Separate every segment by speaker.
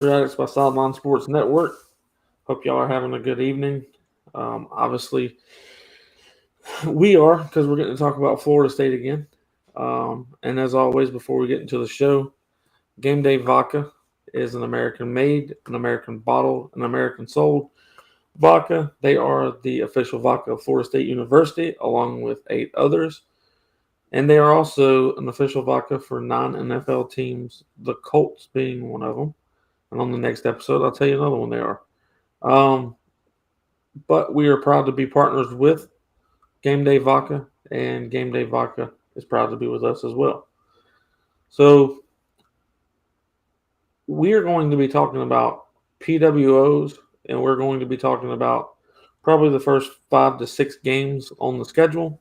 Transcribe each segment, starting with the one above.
Speaker 1: Addicts by Sideline Sports Network. Hope y'all are having a good evening. Obviously, we are because we're getting to talk about Florida State again. And as always, before we get into the show, Game Day Vodka is an American made, an American bottled, an American sold vodka. They are the official vodka of Florida State University, along with 8 others. And they are also an official vodka for 9 NFL teams, the Colts being one of them. And on the next episode, I'll tell you another one they are. Um, but we are proud to be partners with Game Day Vodka, and Game Day Vodka is proud to be with us as well. So we are going to be talking about PWOs, and we're going to be talking about probably the first 5 to 6 games on the schedule.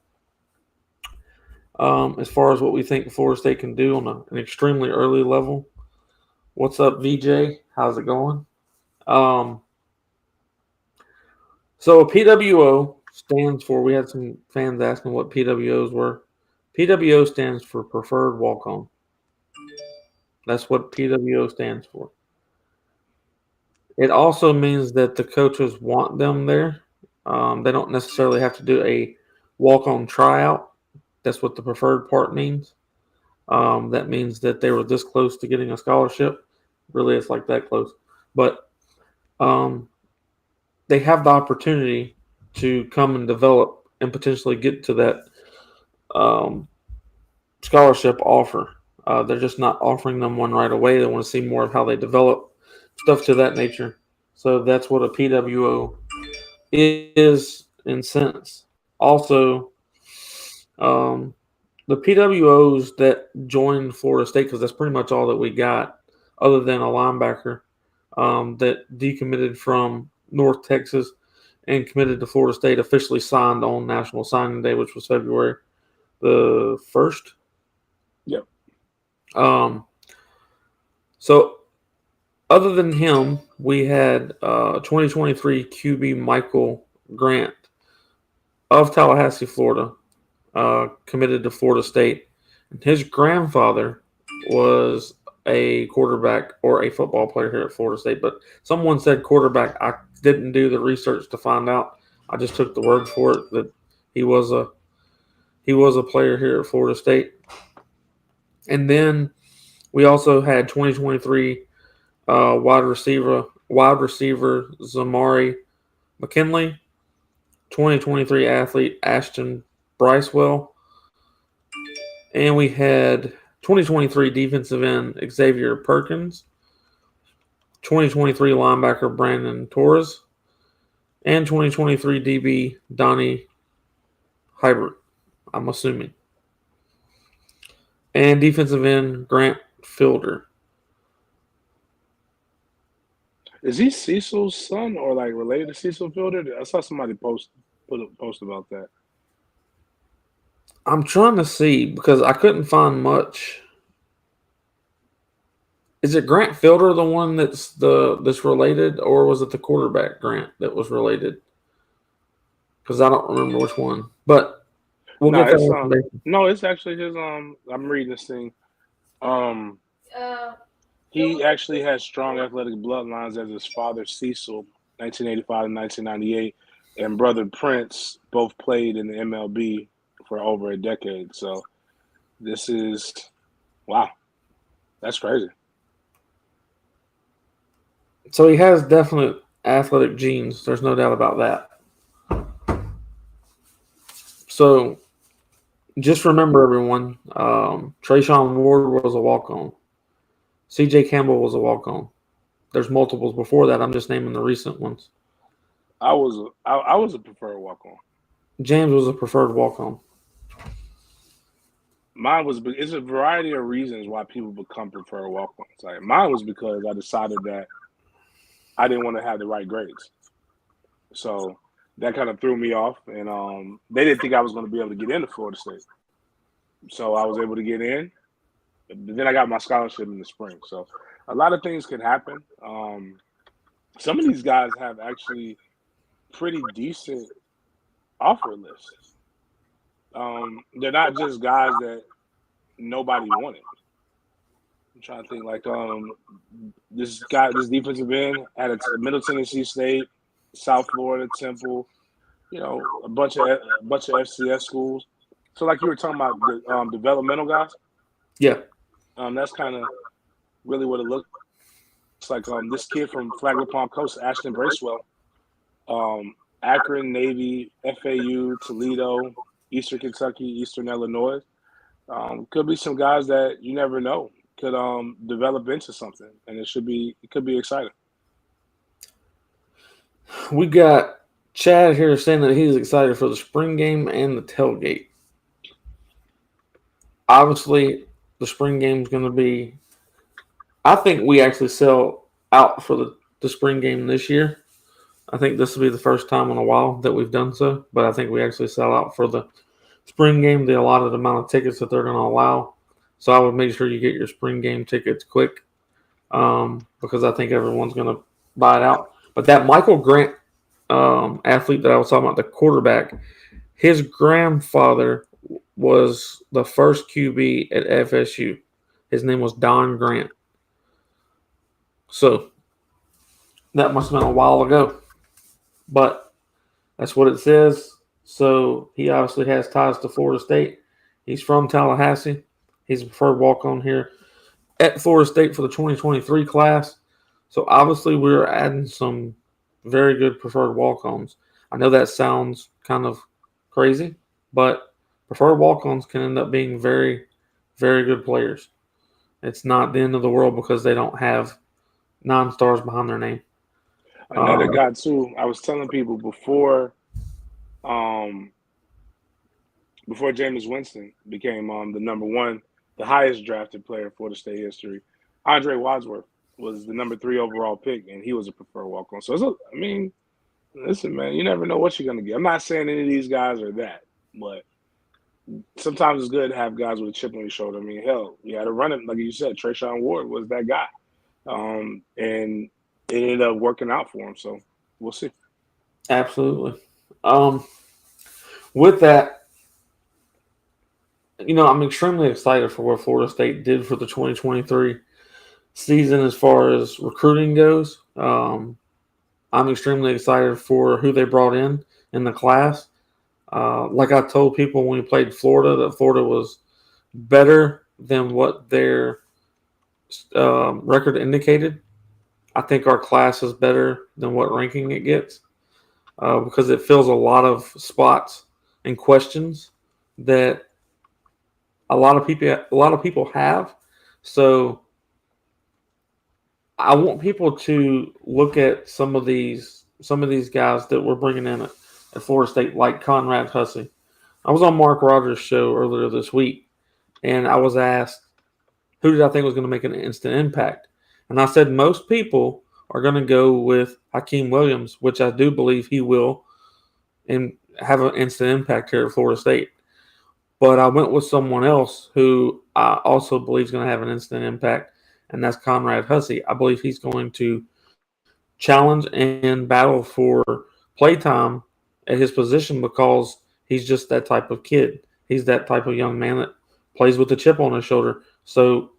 Speaker 1: As far as what we think Florida State can do on an extremely early level. What's up, VJ? How's it going? Um, So PWO stands for, we had some fans asking what PWOs were. PWO stands for Preferred Walk On. That's what PWO stands for. It also means that the coaches want them there. They don't necessarily have to do a walk on tryout. That's what the preferred part means. That means that they were this close to getting a scholarship. Really, it's like that close. But um, they have the opportunity to come and develop and potentially get to that um, scholarship offer. They're just not offering them one right away. They want to see more of how they develop, stuff to that nature. So that's what a PWO is in sense. Also, um, the PWOs that joined Florida State, because that's pretty much all that we got, other than a linebacker that decommitted from North Texas and committed to Florida State, officially signed on National Signing Day, which was February the 1st.
Speaker 2: Yep.
Speaker 1: Um, so, other than him, we had 2023 QB Michael Grant of Tallahassee, Florida, committed to Florida State. And his grandfather was a quarterback or a football player here at Florida State, but someone said quarterback. I didn't do the research to find out. I just took the word for it that he was a player here at Florida State. And then we also had 2023 wide receiver Zamari McKinley, 2023 athlete Ashton Bricewell, and we had 2023 defensive end Xavier Perkins, 2023 linebacker Brandon Torres, and 2023 DB Donnie Hybert, I'm assuming, and defensive end Grant Fielder.
Speaker 2: Is he Cecil's son or like related to Cecil Fielder? I saw somebody put a post about that.
Speaker 1: I'm trying to see because I couldn't find much. Is it Grant Fielder the one that's related, or was it the quarterback Grant that was related? Because I don't remember which one. But we'll
Speaker 2: No,
Speaker 1: get that
Speaker 2: it's
Speaker 1: information.
Speaker 2: no, it's actually his I'm reading this thing. Um he actually has strong athletic bloodlines as his father Cecil, 1985 and 1998, and brother Prince both played in the MLB for over a decade. So this is wow. That's crazy.
Speaker 1: So he has definite athletic genes. There's no doubt about that. So just remember, everyone, Trayshawn Ward was a walk-on. C.J. Campbell was a walk-on. There's multiples before that. I'm just naming the recent ones.
Speaker 2: I was a preferred walk on.
Speaker 1: James was a preferred walk-on.
Speaker 2: Mine was it's a variety of reasons why people become preferred walk-ons. Like mine was because I decided that I didn't want to have the right grades, so that kind of threw me off, and they didn't think I was going to be able to get into Florida State, so I was able to get in. But then I got my scholarship in the spring, so a lot of things could happen. Some of these guys have actually pretty decent offer lists. They're not just guys that nobody wanted. I'm trying to think like this defensive end at Middle Tennessee State, South Florida, Temple, a bunch of FCS schools. So like you were talking about the developmental guys,
Speaker 1: Yeah.
Speaker 2: that's kind of really what it looks like. This kid from Flagler Palm Coast, Ashton Bracewell, Akron, Navy, FAU, Toledo, Eastern Kentucky, Eastern Illinois. Could be some guys that you never know could develop into something, and it could be exciting.
Speaker 1: We got Chad here saying that he's excited for the spring game and the tailgate. Obviously, the spring game is going to be. I think we actually sell out for the spring game this year. I think this will be the first time in a while that we've done so, but I think we actually sell out for the spring game, the allotted amount of tickets that they're going to allow. So I would make sure you get your spring game tickets quick because I think everyone's going to buy it out. But that Michael Grant athlete that I was talking about, the quarterback, his grandfather was the first QB at FSU. His name was Don Grant. So that must have been a while ago. But that's what it says. So he obviously has ties to Florida State. He's from Tallahassee. He's a preferred walk-on here at Florida State for the 2023 class. So obviously we're adding some very good preferred walk-ons. I know that sounds kind of crazy, but preferred walk-ons can end up being very, very good players. It's not the end of the world because they don't have 9 stars behind their name.
Speaker 2: Another guy too. I was telling people um, before Jameis Winston became the number one, the highest drafted player for the state history. Andre Wadsworth was the number 3 overall pick, and he was a preferred walk-on. So listen, man, you never know what you're gonna get. I'm not saying any of these guys are that, but sometimes it's good to have guys with a chip on your shoulder. I mean, hell, you had to run it, like you said. Trayshawn Ward was that guy, and it ended up working out for him. So we'll see.
Speaker 1: Absolutely. With that, I'm extremely excited for what Florida State did for the 2023 season as far as recruiting goes. I'm extremely excited for who they brought in the class. Like I told people when we played Florida, that Florida was better than what their record indicated. I think our class is better than what ranking it gets because it fills a lot of spots and questions that a lot of people have. So I want people to look at some of these guys that we're bringing in at Florida State, like Conrad Hussey. I was on Mark Rogers' show earlier this week, and I was asked who did I think was going to make an instant impact, and I said most people are going to go with Hakeem Williams, which I do believe he will, and have an instant impact here at Florida State. But I went with someone else who I also believe is going to have an instant impact, and that's Conrad Hussey. I believe he's going to challenge and battle for playtime at his position because he's just that type of kid. He's that type of young man that plays with a chip on his shoulder. So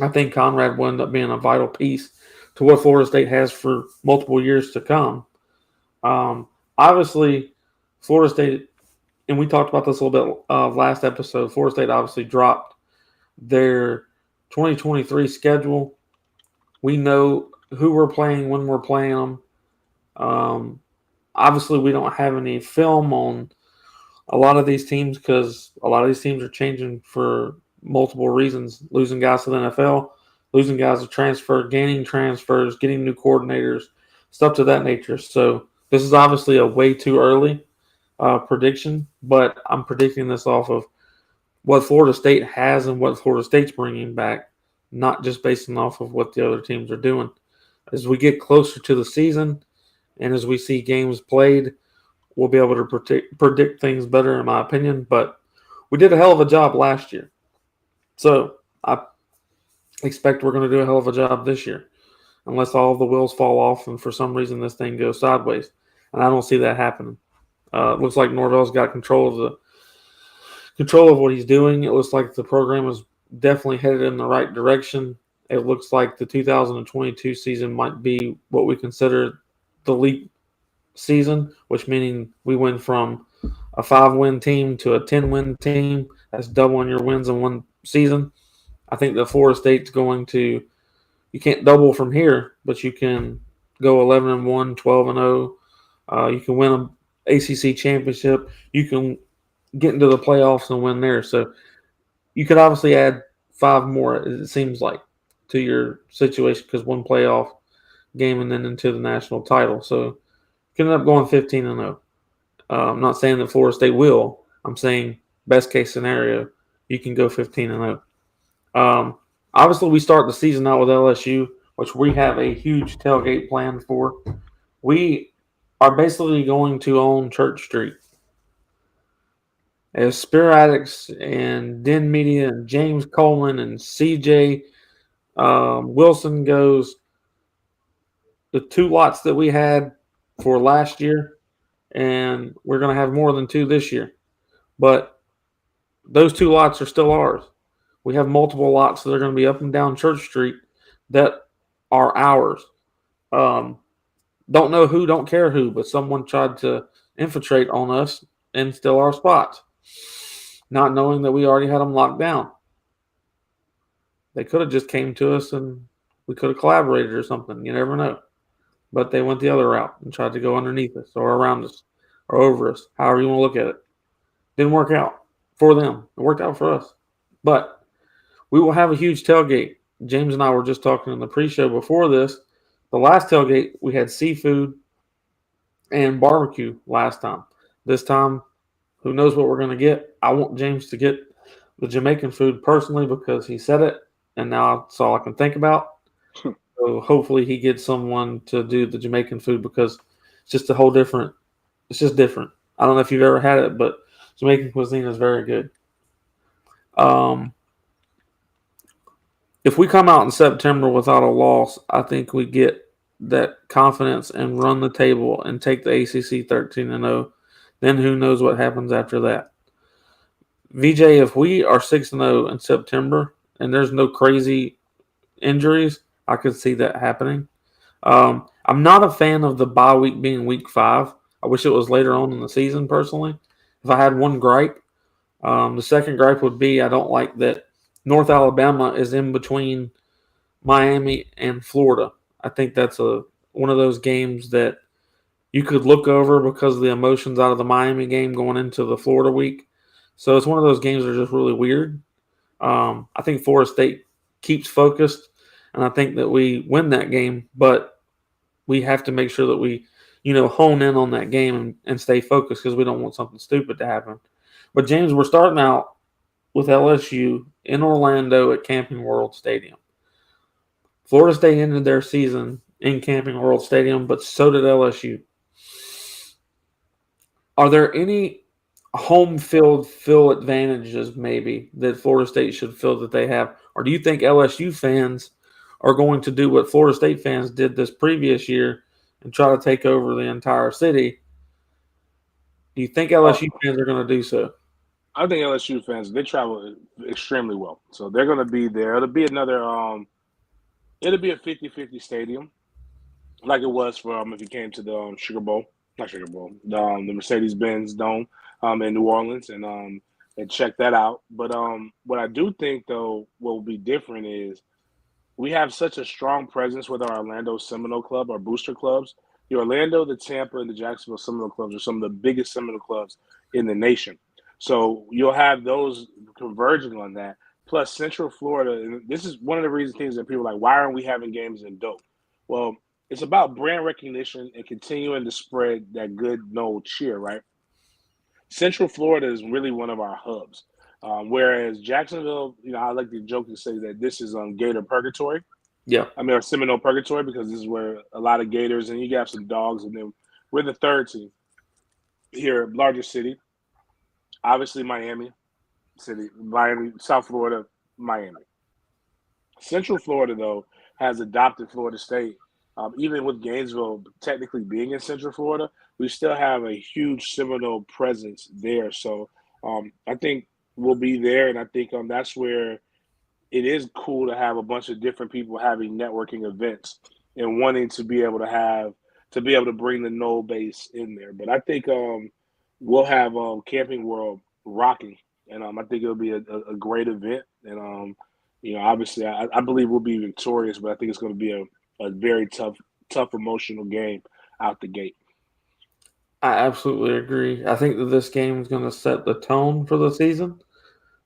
Speaker 1: I think Conrad will end up being a vital piece to what Florida State has for multiple years to come. Obviously, Florida State, and we talked about this a little bit last episode, Florida State obviously dropped their 2023 schedule. We know who we're playing, when we're playing them. Obviously, we don't have any film on a lot of these teams because a lot of these teams are changing for multiple reasons, losing guys to the NFL, losing guys to transfer, gaining transfers, getting new coordinators, stuff to that nature. So this is obviously a way too early prediction, but I'm predicting this off of what Florida State has and what Florida State's bringing back, not just basing off of what the other teams are doing. As we get closer to the season and as we see games played, we'll be able to predict things better, in my opinion. But we did a hell of a job last year. So I expect we're going to do a hell of a job this year, unless all of the wheels fall off and for some reason this thing goes sideways. And I don't see that happening. It looks like Norvell's got control of what he's doing. It looks like the program is definitely headed in the right direction. It looks like the 2022 season might be what we consider the leap season, which meaning we went from a 5-win team to a 10-win team. That's doubling your wins in one season. I think the Florida State's going to. You can't double from here, but you can go 11-1, 12-0. You can win an ACC championship. You can get into the playoffs and win there. So you could obviously add 5 more. It seems like to your situation because one playoff game and then into the national title. So you can end up going 15-0. I'm not saying that Florida State will. I'm saying best case scenario, you can go 15-0. Obviously, we start the season out with LSU, which we have a huge tailgate planned for. We are basically going to own Church Street. As Spear Addicts and Den Media and James Coleman and CJ Wilson goes, the 2 lots that we had for last year, and we're going to have more than 2 this year. But those 2 lots are still ours. We have multiple lots that are going to be up and down Church Street that are ours. Don't know who, don't care who, but someone tried to infiltrate on us and steal our spots, not knowing that we already had them locked down. They could have just came to us and we could have collaborated or something. You never know. But they went the other route and tried to go underneath us or around us or over us, however you want to look at it. Didn't work out for them. It worked out for us. But we will have a huge tailgate. James and I were just talking in the pre-show before this. The last tailgate, we had seafood and barbecue last time. This time, who knows what we're going to get. I want James to get the Jamaican food personally because he said it, and now that's all I can think about. So hopefully he gets someone to do the Jamaican food because it's just a whole different – it's just different. I don't know if you've ever had it, but Jamaican cuisine is very good. If we come out in September without a loss, I think we get that confidence and run the table and take the ACC 13-0. Then who knows what happens after that. VJ, if we are 6-0 in September and there's no crazy injuries, I could see that happening. I'm not a fan of the bye week being week 5. I wish it was later on in the season, personally. If I had one gripe, the second gripe would be I don't like that North Alabama is in between Miami and Florida. I think that's one of those games that you could look over because of the emotions out of the Miami game going into the Florida week. So it's one of those games that are just really weird. I think Florida State keeps focused, and I think that we win that game, but we have to make sure that we, hone in on that game and stay focused because we don't want something stupid to happen. But, James, we're starting out with LSU in Orlando at Camping World Stadium. Florida State ended their season in Camping World Stadium, but so did LSU. Are there any home field feel advantages maybe that Florida State should feel that they have? Or do you think LSU fans are going to do what Florida State fans did this previous year and try to take over the entire city? Do you think LSU fans are going to do so?
Speaker 2: I think LSU fans, they travel extremely well. So they're going to be there. It'll be another it'll be a 50-50 stadium like it was for if you came to the Sugar Bowl, not Sugar Bowl, the Mercedes-Benz Dome in New Orleans and check that out. But what I do think though what will be different is we have such a strong presence with our Orlando Seminole Club, our booster clubs. The Orlando, the Tampa, and the Jacksonville Seminole clubs are some of the biggest Seminole clubs in the nation. So you'll have those converging on that. Plus Central Florida, and this is one of the reasons things that people are like, why aren't we having games in Dope? Well, it's about brand recognition and continuing to spread that good Nole cheer, right? Central Florida is really one of our hubs. Whereas Jacksonville, I like to joke and say that this is Gator Purgatory.
Speaker 1: Yeah.
Speaker 2: I mean, or Seminole Purgatory because this is where a lot of Gators and you got some dogs, and then we're the third team here, largest city. Obviously, Miami, South Florida, Miami. Central Florida, though, has adopted Florida State. Even with Gainesville technically being in Central Florida, we still have a huge Seminole presence there. So I think we'll be there, and I think that's where it is cool to have a bunch of different people having networking events and wanting to be able to bring the Knoll base in there. But I think we'll have Camping World rocking, and I think it'll be a great event. And obviously, I believe we'll be victorious, but I think it's going to be a very tough emotional game out the gate.
Speaker 1: I absolutely agree. I think that this game is going to set the tone for the season.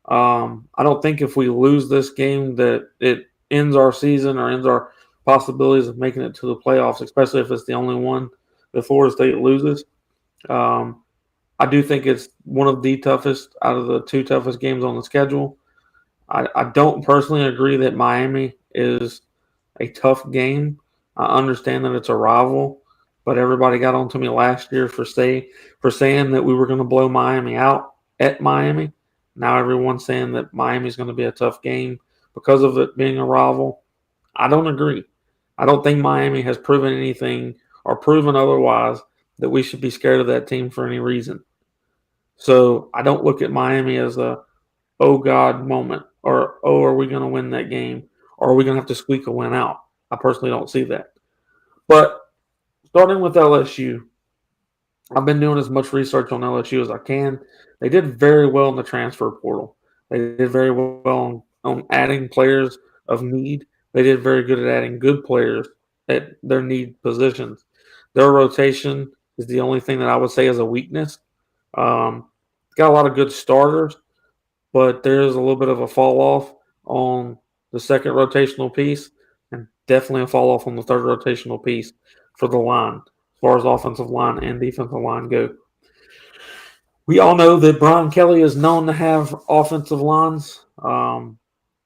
Speaker 1: I don't think if we lose this game that it ends our season or ends our possibilities of making it to the playoffs, especially if it's the only one that Florida State loses. Um, I do think it's one of the toughest out of the two toughest games on the schedule. I don't personally agree that Miami is a tough game. I understand that it's a rival, but everybody got on to me last year for saying that we were going to blow Miami out at Miami. Now everyone's saying that Miami's going to be a tough game because of it being a rival. I don't agree. I don't think Miami has proven anything or proven otherwise that we should be scared of that team for any reason. So I don't look at Miami as a oh God moment or oh are we going to win that game or are we going to have to squeak a win out. I personally don't see that. But starting with LSU, I've been doing as much research on LSU as I can. They did very well in the transfer portal. They did very well on adding players of need. They did very good at adding good players at their need positions. Their rotation is the only thing that I would say is a weakness. Got a lot of good starters, but there is a little bit of a fall off on the second rotational piece and definitely a fall off on the third rotational piece for the line, as far as offensive line and defensive line go. We all know that Brian Kelly is known to have offensive lines.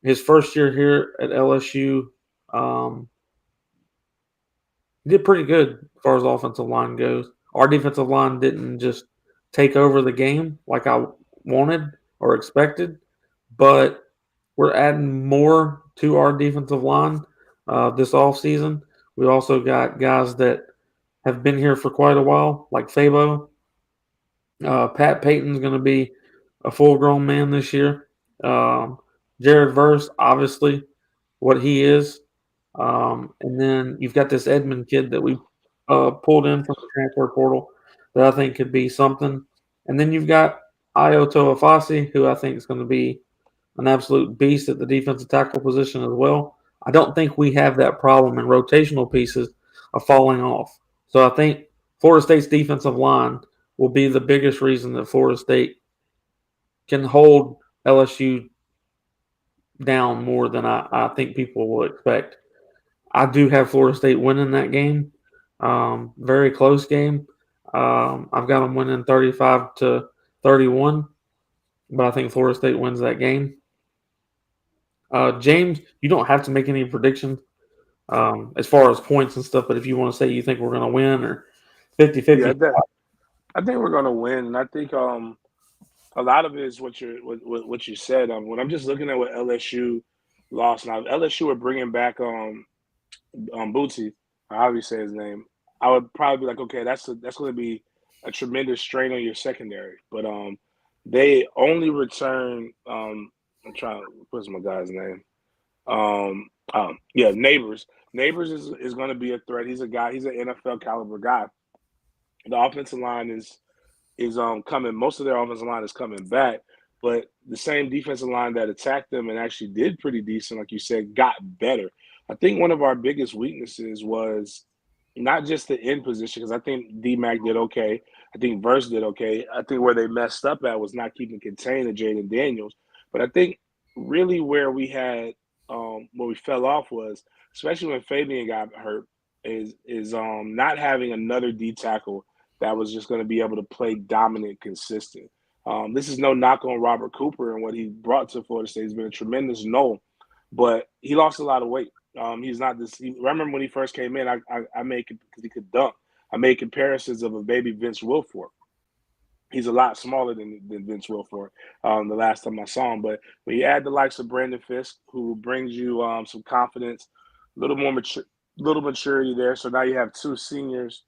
Speaker 1: His first year here at LSU, um, he did pretty good as far as offensive line goes. Our defensive line didn't just take over the game like I wanted or expected, but we're adding more to our defensive line this offseason. We also got guys that have been here for quite a while, like Fabo. Pat Payton's going to be a full grown man this year. Jared Verse, obviously, what he is. And then you've got this Edmond kid that we pulled in from the transfer portal that I think could be something. And then you've got Ioto Afasi, who I think is going to be an absolute beast at the defensive tackle position as well. I don't think we have that problem in rotational pieces of falling off. So I think Florida State's defensive line will be the biggest reason that Florida State can hold LSU down more than I think people will expect. I do have Florida State winning that game. Very close game. I've got them winning 35-31, but I think Florida State wins that game. James, you don't have to make any predictions as far as points and stuff, but if you want to say you think we're going to win or 50-50.
Speaker 2: Yeah, I think we're going to win, and I think a lot of it is what you said. When I'm just looking at what LSU lost now, if LSU are bringing back Bootsy, however you say his name, I would probably be like, okay, that's going to be a tremendous strain on your secondary. But they only return. I'm trying. What's my guy's name? Yeah, Neighbors. Neighbors is going to be a threat. He's a guy. He's an NFL caliber guy. The offensive line is coming. Most of their offensive line is coming back, but the same defensive line that attacked them and actually did pretty decent, like you said, got better. I think one of our biggest weaknesses was not just the end position, because I think D-Mac did okay. I think Verse did okay. I think where they messed up at was not keeping contained of Jaden Daniels. But I think really where we had where we fell off was, especially when Fabian got hurt, is not having another D tackle that was just going to be able to play dominant, consistent. This is no knock on Robert Cooper and what he brought to Florida State. He's been a tremendous no, but he lost a lot of weight. He's not this. I remember when he first came in, I made it because he could dunk. I made comparisons of a baby Vince Wilfork. He's a lot smaller than Vince Wilfork the last time I saw him. But when you add the likes of Brandon Fisk, who brings you some confidence, a little more little maturity there. So now you have two seniors,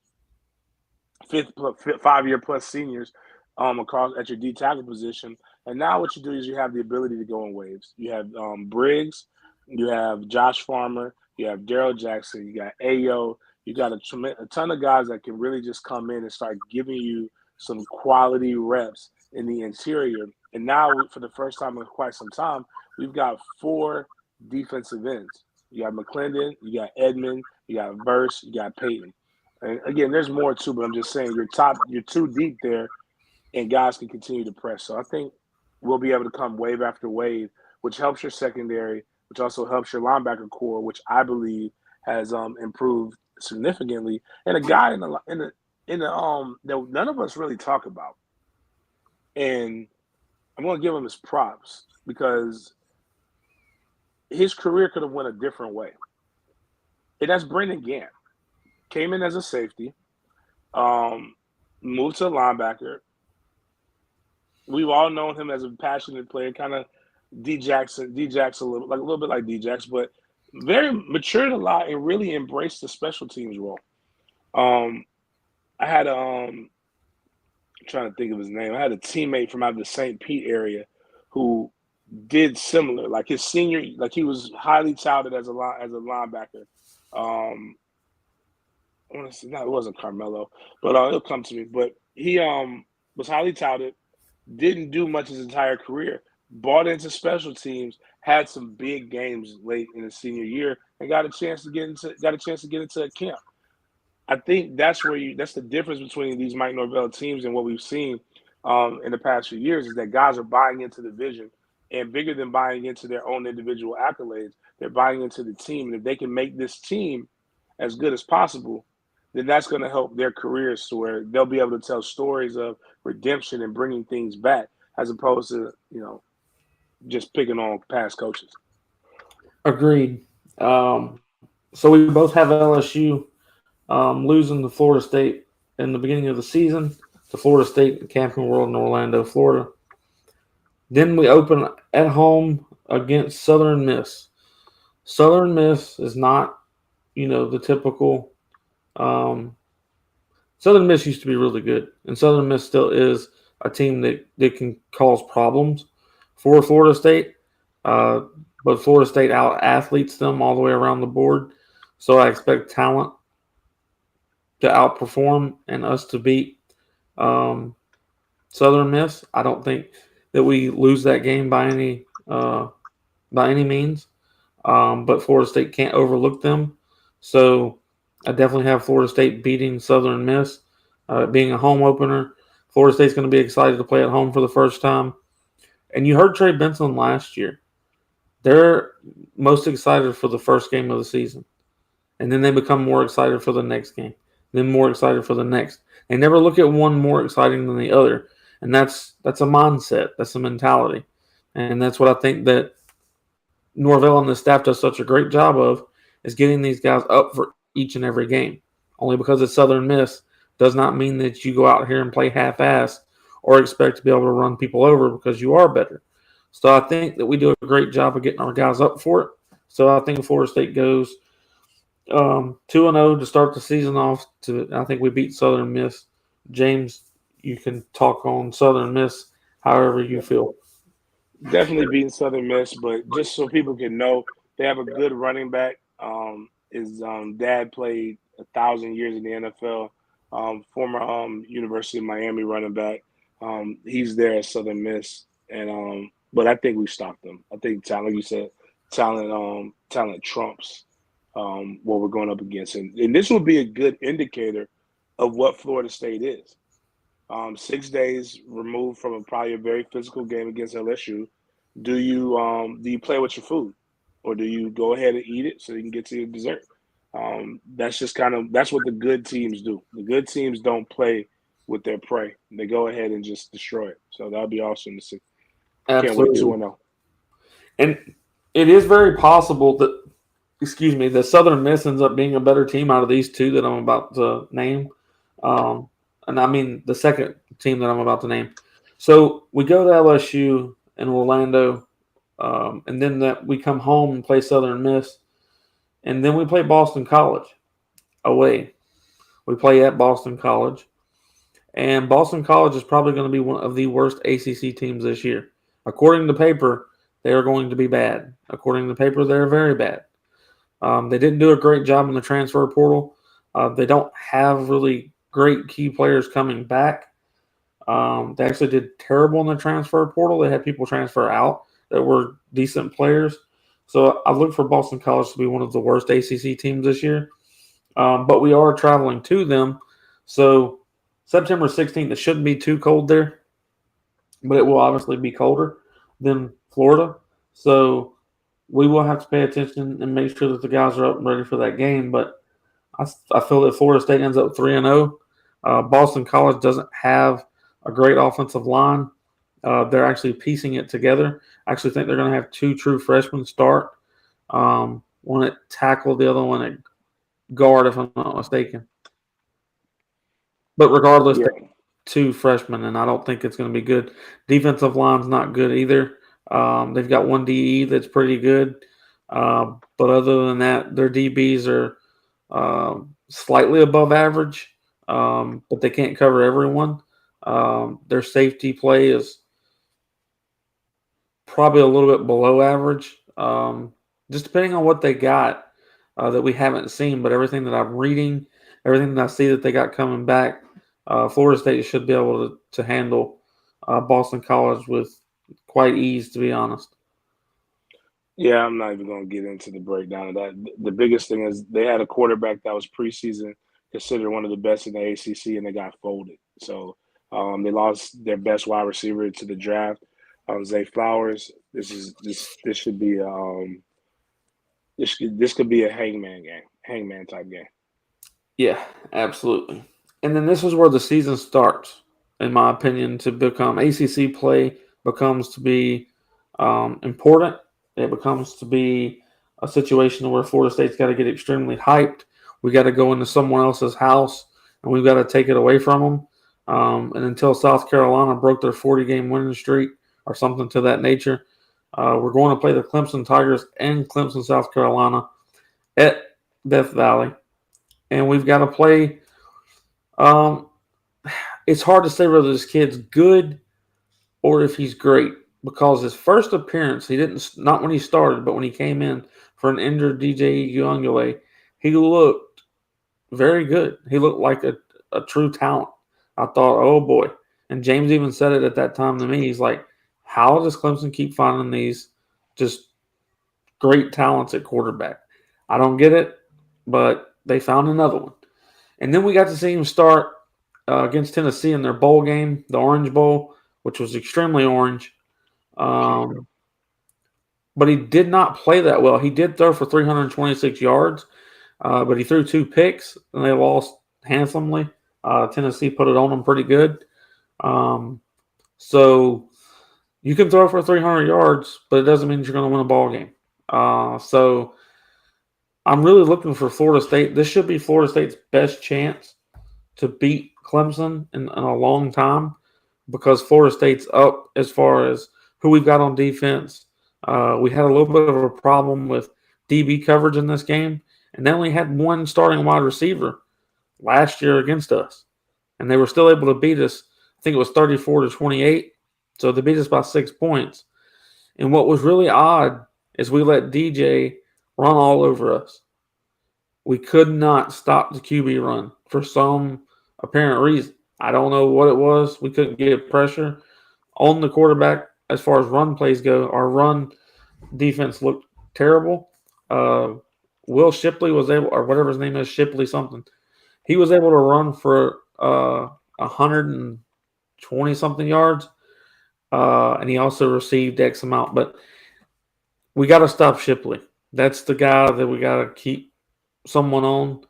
Speaker 2: 5-year plus seniors across at your D tackle position. And now what you do is you have the ability to go in waves. You have Briggs, you have Josh Farmer, you have Daryl Jackson, you got Ayo, you got a ton of guys that can really just come in and start giving you some quality reps in the interior. And now, for the first time in quite some time, we've got 4 defensive ends. You got McClendon, you got Edmond, you got Verse, you got Peyton. And again, there's more too, but I'm just saying you're too deep there, and guys can continue to press. So I think we'll be able to come wave after wave, which helps your secondary, which also helps your linebacker core, which I believe has improved significantly. And a guy in the that none of us really talk about, and I'm going to give him his props because his career could have went a different way. And that's Brendan Gant. Came in as a safety, moved to a linebacker. We've all known him as a passionate player, kind of Djax a little bit like Djax, but very matured a lot and really embraced the special teams role. Um, I had trying to think of his name. I had a teammate from out of the St. Pete area who did similar. Like his senior, like he was highly touted as a linebacker. I want to say, no, it wasn't Carmelo, but it'll come to me. But he was highly touted, didn't do much his entire career, bought into special teams, had some big games late in his senior year, and got a chance to get into a camp. I think that's the difference between these Mike Norvell teams and what we've seen in the past few years is that guys are buying into the vision, and bigger than buying into their own individual accolades, they're buying into the team. And if they can make this team as good as possible, then that's going to help their careers to where they'll be able to tell stories of redemption and bringing things back, as opposed to just picking on past coaches.
Speaker 1: Agreed. So we both have LSU losing to Florida State in the beginning of the season to Florida State at Camping World in Orlando, Florida. Then we open at home against Southern Miss. Southern Miss is not, the typical. Southern Miss used to be really good, and Southern Miss still is a team that can cause problems for Florida State. But Florida State out athletes them all the way around the board. So I expect talent to outperform and us to beat Southern Miss. I don't think that we lose that game by any means. But Florida State can't overlook them. So I definitely have Florida State beating Southern Miss, being a home opener. Florida State's going to be excited to play at home for the first time. And you heard Trey Benson last year. They're most excited for the first game of the season. And then they become more excited for the next game. Then more excited for the next. They never look at one more exciting than the other. And that's a mindset. That's a mentality. And that's what I think that Norvell and the staff does such a great job of, is getting these guys up for each and every game. Only because it's Southern Miss does not mean that you go out here and play half-ass or expect to be able to run people over because you are better. So I think that we do a great job of getting our guys up for it. So I think Florida State goes 2-0 to start the season off. I think we beat Southern Miss. James, you can talk on Southern Miss however you feel.
Speaker 2: Definitely beating Southern Miss, but just so people can know, they have a good running back. His dad played 1,000 years in the NFL. Former University of Miami running back. He's there at Southern Miss, and but I think we stopped them. I think talent, like you said, talent trumps what we're going up against, and this will be a good indicator of what Florida State is. 6 days removed from probably a very physical game against LSU. Do you play with your food, or do you go ahead and eat it so you can get to your dessert? That's just that's what the good teams do. The good teams don't play with their prey. They go ahead and just destroy it. So that'll be awesome to see.
Speaker 1: Absolutely.
Speaker 2: Can't wait 2-0.
Speaker 1: And it is very possible that Southern Miss ends up being a better team out of these two that I'm about to name. And I mean the second team that I'm about to name. So we go to LSU in Orlando, and then that we come home and play Southern Miss, and then we play Boston College away. We play at Boston College, and Boston College is probably going to be one of the worst ACC teams this year. According to paper, they are going to be bad. According to paper, they're very bad. They didn't do a great job in the transfer portal. They don't have really great key players coming back. They actually did terrible in the transfer portal. They had people transfer out that were decent players. So I've looked for Boston College to be one of the worst ACC teams this year. But we are traveling to them. So September 16th, it shouldn't be too cold there, but it will obviously be colder than Florida. So we will have to pay attention and make sure that the guys are up and ready for that game. But I feel that Florida State ends up 3-0. Boston College doesn't have a great offensive line. They're actually piecing it together. I actually think they're going to have two true freshmen start. One at tackle, the other one at guard, if I'm not mistaken. But regardless,
Speaker 2: Yeah.
Speaker 1: two freshmen, and I don't think it's going to be good. Defensive line's not good either. They've got one DE that's pretty good. But other than that, their DBs are slightly above average, but they can't cover everyone. Their safety play is probably a little bit below average, just depending on what they got that we haven't seen. But everything that I'm reading, everything that I see that they got coming back, Florida State should be able to handle Boston College with quite ease, to be honest.
Speaker 2: Yeah, I'm not even going to get into the breakdown of that. The biggest thing is they had a quarterback that was preseason considered one of the best in the ACC, and they got folded. So they lost their best wide receiver to the draft, Zay Flowers. This should be this could be a hangman type game.
Speaker 1: Yeah, absolutely. And then this is where the season starts, in my opinion, to become ACC play becomes to be important. It becomes to be a situation where Florida State's got to get extremely hyped. We got to go into someone else's house and we've got to take it away from them. And until South Carolina broke their 40-game winning streak or something to that nature, we're going to play the Clemson Tigers and Clemson, South Carolina at Death Valley. And we've got to play. It's hard to say whether this kid's good or if he's great because his first appearance, he didn't, not when he started, but when he came in for an injured DJ Uiagalelei, he looked very good. He looked like a true talent. I thought, oh boy. And James even said it at that time to me. He's like, how does Clemson keep finding these just great talents at quarterback? I don't get it, but they found another one. And then we got to see him start against Tennessee in their bowl game, the Orange Bowl, which was extremely orange. But he did not play that well. He did throw for 326 yards, but he threw 2 picks, and they lost handsomely. Tennessee put it on them pretty good. So you can throw for 300 yards, but it doesn't mean you're going to win a ball game. So I'm really looking for Florida State. This should be Florida State's best chance to beat Clemson in a long time because Florida State's up as far as who we've got on defense. We had a little bit of a problem with DB coverage in this game, and they only had one starting wide receiver last year against us, and they were still able to beat us. I think it was 34-28, so they beat us by 6 points. And what was really odd is we let DJ run all over us. We could not stop the QB run for some apparent reason. I don't know what it was. We couldn't get pressure on the quarterback as far as run plays go. Our run defense looked terrible. Will Shipley was able, or whatever his name is, Shipley something. He was able to run for 120-something yards, and he also received X amount. But we got to stop Shipley. That's the guy that we got to keep someone on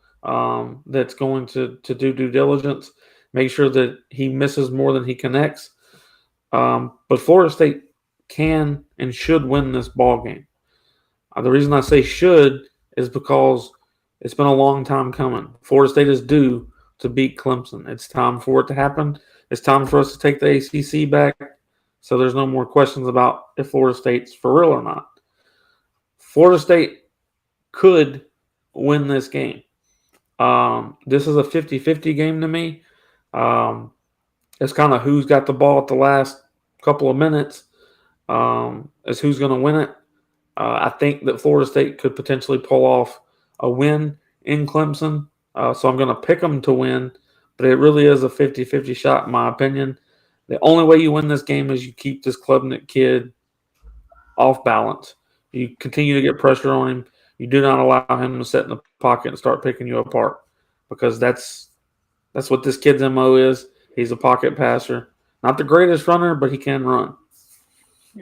Speaker 1: that's going to do due diligence, make sure that he misses more than he connects. But Florida State can and should win this ball game. The reason I say should is because it's been a long time coming. Florida State is due to beat Clemson. It's time for it to happen. It's time for us to take the ACC back so there's no more questions about if Florida State's for real or not. Florida State could win this game. This is a 50-50 game to me. It's kind of who's got the ball at the last couple of minutes. as who's going to win it. I think that Florida State could potentially pull off a win in Clemson. So I'm going to pick them to win, but it really is a 50-50 shot in my opinion. The only way you win this game is you keep this Klubnik kid off balance. You continue to get pressure on him. You do not allow him to sit in the pocket and start picking you apart because that's what this kid's MO is. He's a pocket passer. Not the greatest runner, but he can run.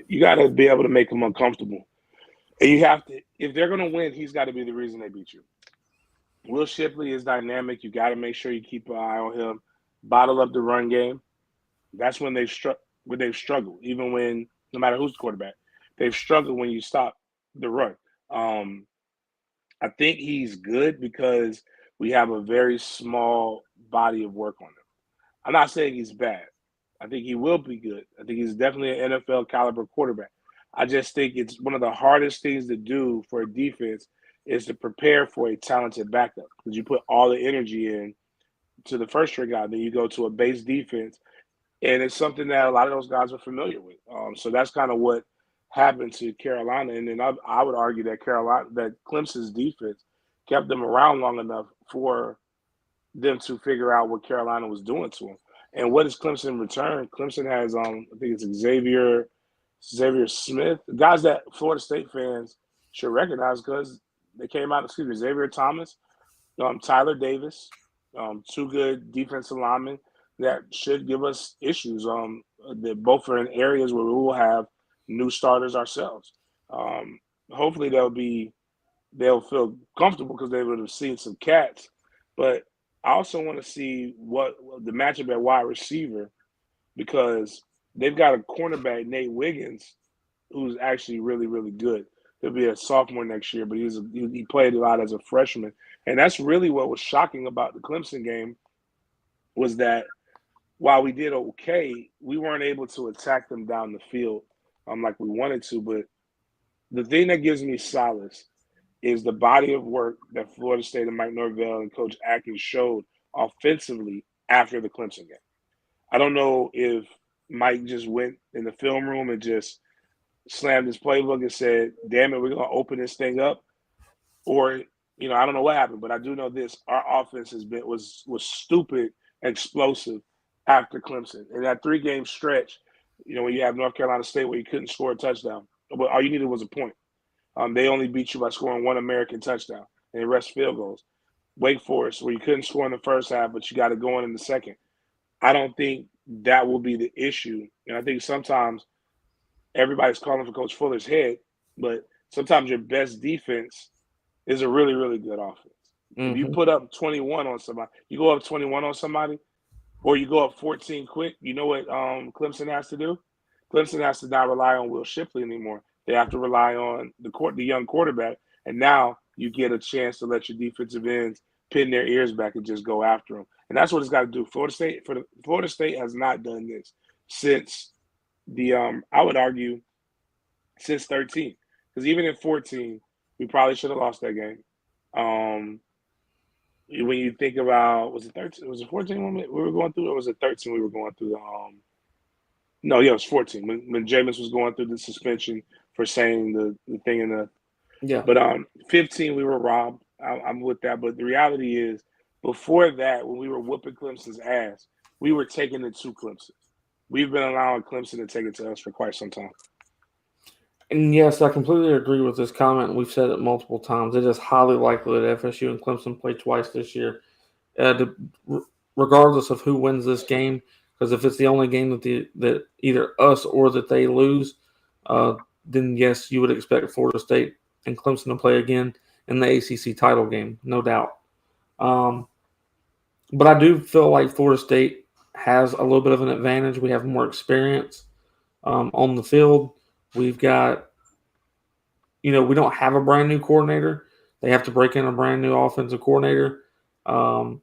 Speaker 2: You got to be able to make him uncomfortable. And you have to, if they're going to win, he's got to be the reason they beat you. Will Shipley is dynamic. You got to make sure you keep an eye on him. Bottle up the run game. That's when they've struggled. Even when, no matter who's the quarterback, they've struggled when you stop the run. I think he's good because we have a very small body of work on him. I'm not saying he's bad. I think he will be good. I think he's definitely an NFL caliber quarterback. I just think it's one of the hardest things to do for a defense is to prepare for a talented backup because you put all the energy in to the first string guy, then you go to a base defense, and it's something that a lot of those guys are familiar with. So that's kind of what happened to Carolina, and then I would argue that Clemson's defense kept them around long enough for them to figure out what Carolina was doing to them. And what is Clemson in return? Clemson has I think it's Xavier Smith, guys that Florida State fans should recognize because they came out. Excuse me, Xavier Thomas, Tyler Davis, two good defensive linemen that should give us issues. That both are in areas where we will have new starters ourselves. Hopefully they'll feel comfortable because they would have seen some cats. But I also want to see what the matchup at wide receiver because they've got a cornerback, Nate Wiggins, who's actually really, really good. He'll be a sophomore next year, but he played a lot as a freshman. And that's really what was shocking about the Clemson game was that while we did okay, we weren't able to attack them down the field like we wanted to. But the thing that gives me solace is the body of work that Florida State and Mike Norvell and Coach Atkins showed offensively after the Clemson game. I don't know if Mike just went in the film room and just slammed his playbook and said, damn it, we're going to open this thing up. Or, I don't know what happened, but I do know this. Our offense was stupid, explosive after Clemson. In that 3-game stretch, when you have North Carolina State where you couldn't score a touchdown, but all you needed was a point. They only beat you by scoring one American touchdown and the rest field goals. Wake Forest, where you couldn't score in the first half, but you got it going in the second. I don't think that will be the issue. And I think sometimes everybody's calling for Coach Fuller's head, but sometimes your best defense is a really, really good offense. Mm-hmm. If you put up 21 on somebody, you go up 21 on somebody, or you go up 14 quick, you know what Clemson has to do? Clemson has to not rely on Will Shipley anymore. They have to rely on the young quarterback, and now you get a chance to let your defensive ends pin their ears back and just go after them. And that's what it's got to do. Florida State has not done this since I would argue since 13, because even in 14, we probably should have lost that game. When you think about, was it 13? Was it 14 when we were going through, or was it 13 we were going through the No, yeah, it was 14 when Jameis was going through the suspension for saying the thing in the.
Speaker 1: Yeah.
Speaker 2: But 15 we were robbed. I'm with that. But the reality is, before that, when we were whooping Clemson's ass, we were taking it to Clemson. We've been allowing Clemson to take it to us for quite some time.
Speaker 1: And yes, I completely agree with this comment. We've said it multiple times. It is highly likely that FSU and Clemson play twice this year, regardless of who wins this game. Because if it's the only game that either us or that they lose, then yes, you would expect Florida State and Clemson to play again in the ACC title game, no doubt. But I do feel like Florida State has a little bit of an advantage. We have more experience on the field. We've got, we don't have a brand new coordinator. They have to break in a brand new offensive coordinator. I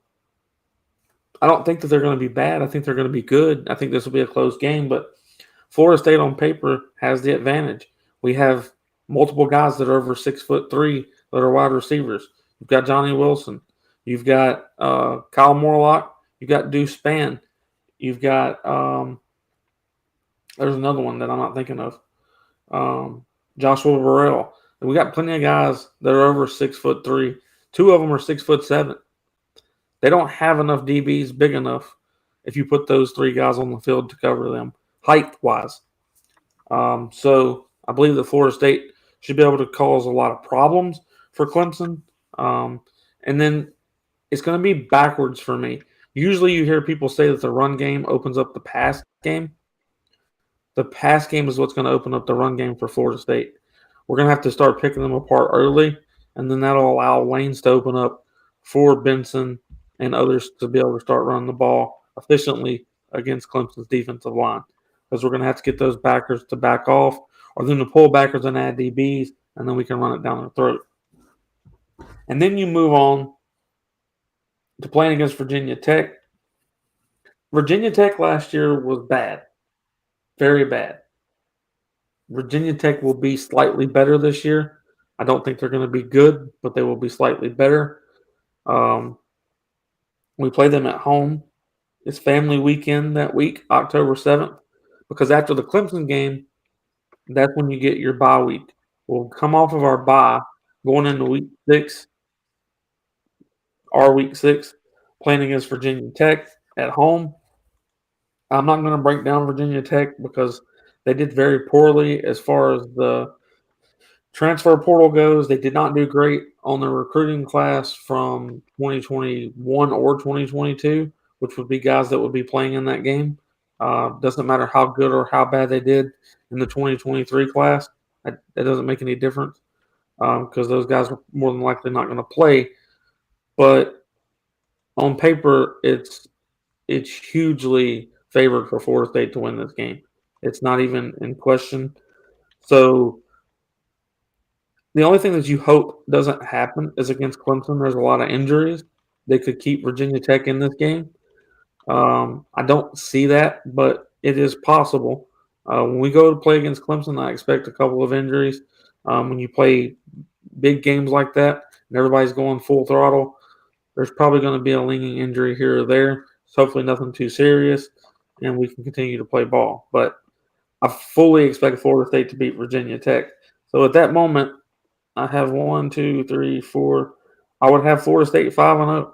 Speaker 1: don't think that they're going to be bad. I think they're going to be good. I think this will be a close game, but Florida State on paper has the advantage. We have multiple guys that are over 6'3" that are wide receivers. You've got Johnny Wilson. You've got Kyle Morlock. You've got Deuce Spann. You've got there's another one that I'm not thinking of. Joshua Burrell. And we got plenty of guys that are over 6'3". Two of them are 6'7". They don't have enough DBs big enough if you put those three guys on the field to cover them height wise. So I believe that Florida State should be able to cause a lot of problems for Clemson. And then it's going to be backwards for me. Usually you hear people say that the run game opens up the pass game. The pass game is what's going to open up the run game for Florida State. We're going to have to start picking them apart early, and then that'll allow lanes to open up for Benson and others to be able to start running the ball efficiently against Clemson's defensive line. Because we're going to have to get those backers to back off, or them to pull backers and add DBs, and then we can run it down their throat. And then you move on to playing against Virginia Tech. Virginia Tech last year was bad, very bad. Virginia Tech will be slightly better this year. I don't think they're going to be good, but they will be slightly better. We play them at home. It's family weekend that week, October 7th, because after the Clemson game, that's when you get your bye week. We'll come off of our bye going into week 6, our week 6, playing against Virginia Tech at home. I'm not going to break down Virginia Tech because they did very poorly as far as the transfer portal goes. They did not do great on the recruiting class from 2021 or 2022, which would be guys that would be playing in that game. Doesn't matter how good or how bad they did in the 2023 class. That doesn't make any difference because those guys are more than likely not going to play. But on paper, it's hugely favored for Florida State to win this game. It's not even in question. So the only thing that you hope doesn't happen is against Clemson. There's a lot of injuries. They could keep Virginia Tech in this game. I don't see that, but it is possible. When we go to play against Clemson, I expect a couple of injuries. When you play big games like that and everybody's going full throttle, there's probably going to be a lingering injury here or there. So hopefully nothing too serious, and we can continue to play ball. But I fully expect Florida State to beat Virginia Tech. So at that moment, I have 1, 2, 3, 4. I would have Florida State 5-0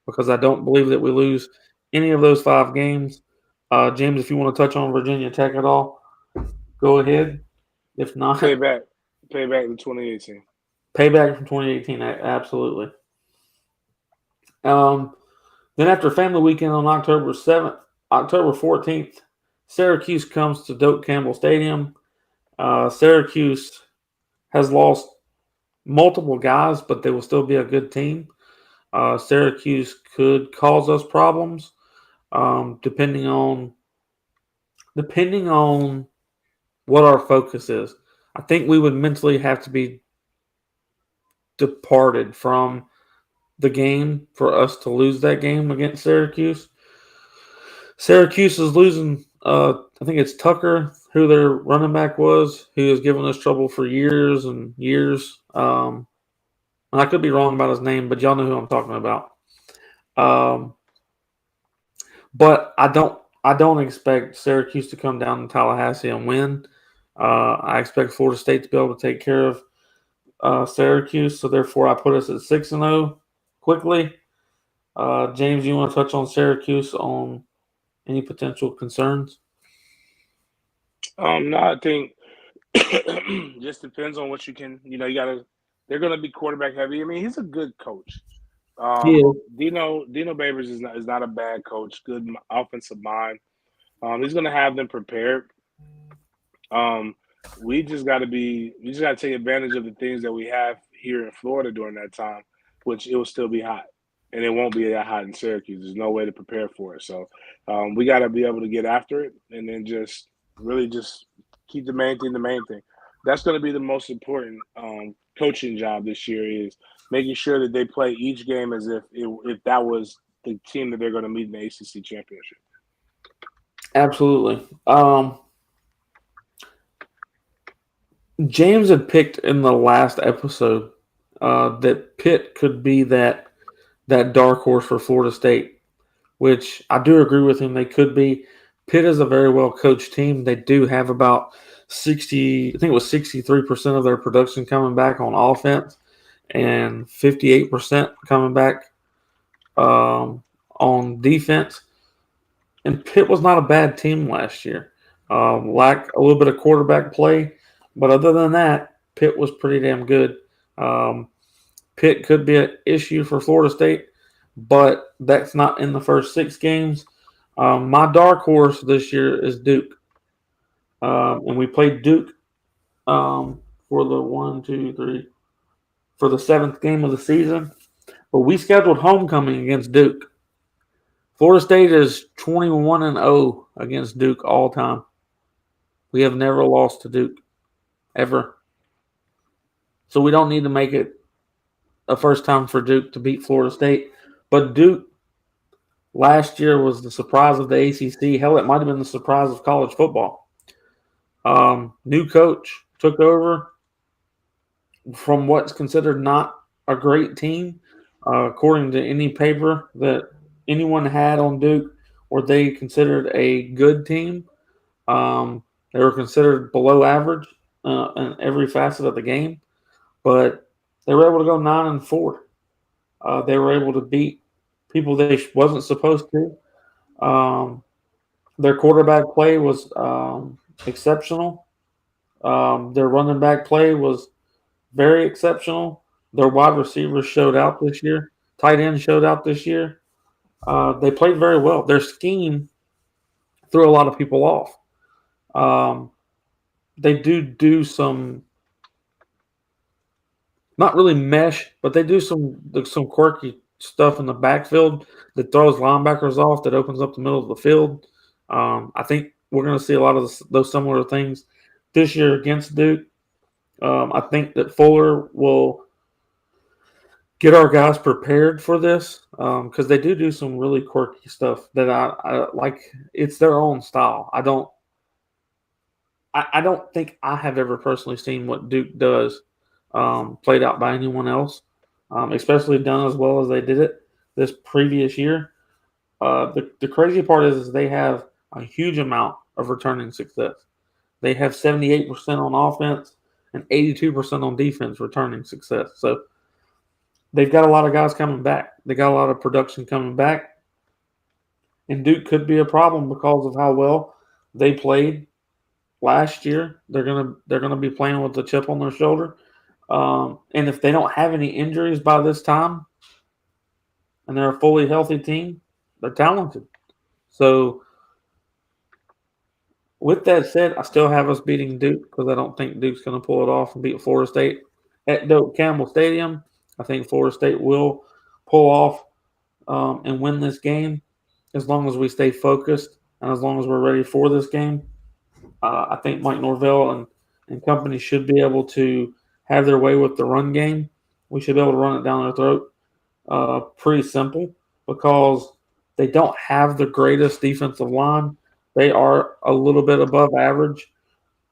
Speaker 1: because I don't believe that we lose any of those 5 games. James, if you want to touch on Virginia Tech at all, go ahead. If not,
Speaker 2: Payback in 2018.
Speaker 1: Payback from 2018, absolutely. Then after family weekend on October 7th, October 14th, Syracuse comes to Doak Campbell Stadium. Syracuse has lost multiple guys, but they will still be a good team. Syracuse could cause us problems, depending on what our focus is. I think we would mentally have to be departed from the game for us to lose that game against Syracuse. Syracuse is losing, I think it's Tucker, who their running back was, who has given us trouble for years and years. And I could be wrong about his name, but y'all know who I'm talking about. But I don't expect Syracuse to come down to Tallahassee and win. I expect Florida State to be able to take care of Syracuse, so therefore I put us at 6-0 quickly. James, you want to touch on Syracuse on any potential concerns?
Speaker 2: No, I think just depends on what you can. They're going to be quarterback heavy. I mean, he's a good coach. Dino Babers is not a bad coach. Good offensive mind. He's going to have them prepared. We just got to take advantage of the things that we have here in Florida during that time, which it will still be hot, and it won't be that hot in Syracuse. There's no way to prepare for it. So we got to be able to get after it, and then just really just keep the main thing. That's going to be the most important coaching job this year, is making sure that they play each game as if that was the team that they're going to meet in the ACC championship.
Speaker 1: Absolutely. James had picked in the last episode that Pitt could be that dark horse for Florida State, which I do agree with him. They could be. Pitt is a very well coached team. They do have about I think it was 63% of their production coming back on offense, and 58% coming back on defense. And Pitt was not a bad team last year. Lacked a little bit of quarterback play, but other than that, Pitt was pretty damn good. Pitt could be an issue for Florida State, but that's not in the first 6 games. My dark horse this year is Duke. And we played Duke for the 7th game of the season. But we scheduled homecoming against Duke. Florida State is 21-0 against Duke all time. We have never lost to Duke, ever. So we don't need to make it a first time for Duke to beat Florida State. But Duke last year was the surprise of the ACC. Hell, it might have been the surprise of college football. New coach took over from what's considered not a great team, according to any paper that anyone had on Duke, or they considered a good team. They were considered below average in every facet of the game, but they were able to go 9-4. They were able to beat people they wasn't supposed to. Their quarterback play was exceptional. Their running back play was very exceptional. Their wide receivers showed out this year. Tight end showed out this year. They played very well. Their scheme threw a lot of people off. They do some, not really mesh, but they do some quirky stuff in the backfield that throws linebackers off, that opens up the middle of the field. I think we're going to see a lot of those similar things this year against Duke. I think that Fuller will get our guys prepared for this because they do some really quirky stuff that I like. It's their own style. I don't think I have ever personally seen what Duke does played out by anyone else, especially done as well as they did it this previous year. The crazy part is they have a huge amount of returning success. They have 78% on offense and 82% on defense returning success. So they've got a lot of guys coming back. They got a lot of production coming back. And Duke could be a problem because of how well they played last year. They're gonna be playing with a chip on their shoulder. And if they don't have any injuries by this time, and they're a fully healthy team, they're talented. So with that said, I still have us beating Duke because I don't think Duke's going to pull it off and beat Florida State at Doak Campbell Stadium. I think Florida State will pull off and win this game as long as we stay focused and as long as we're ready for this game. I think Mike Norvell and company should be able to have their way with the run game. We should be able to run it down their throat. Pretty simple because they don't have the greatest defensive line. They are a little bit above average.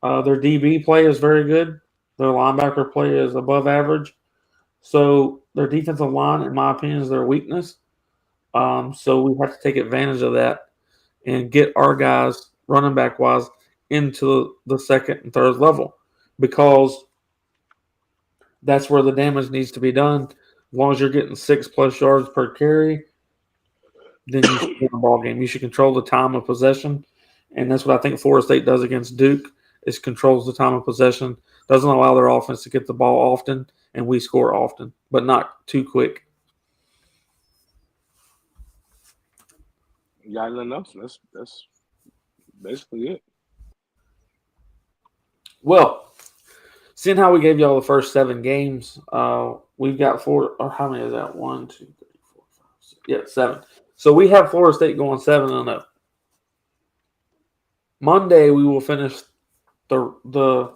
Speaker 1: Their DB play is very good. Their linebacker play is above average. So their defensive line, in my opinion, is their weakness. So we have to take advantage of that and get our guys, running back wise, into the second and third level because that's where the damage needs to be done. As long as you're getting 6+ yards per carry, then you should win the ball game. You should control the time of possession, and that's what I think Florida State does against Duke. Is controls the time of possession, doesn't allow their offense to get the ball often, and we score often, but not too quick.
Speaker 2: You got nothing else? That's basically it.
Speaker 1: Well, seeing how we gave y'all the first 7 games, we've got 4. Or how many is that? 1, 2, 3, 4, 5, 6. Yeah, 7. So we have Florida State going 7-0. Monday we will finish the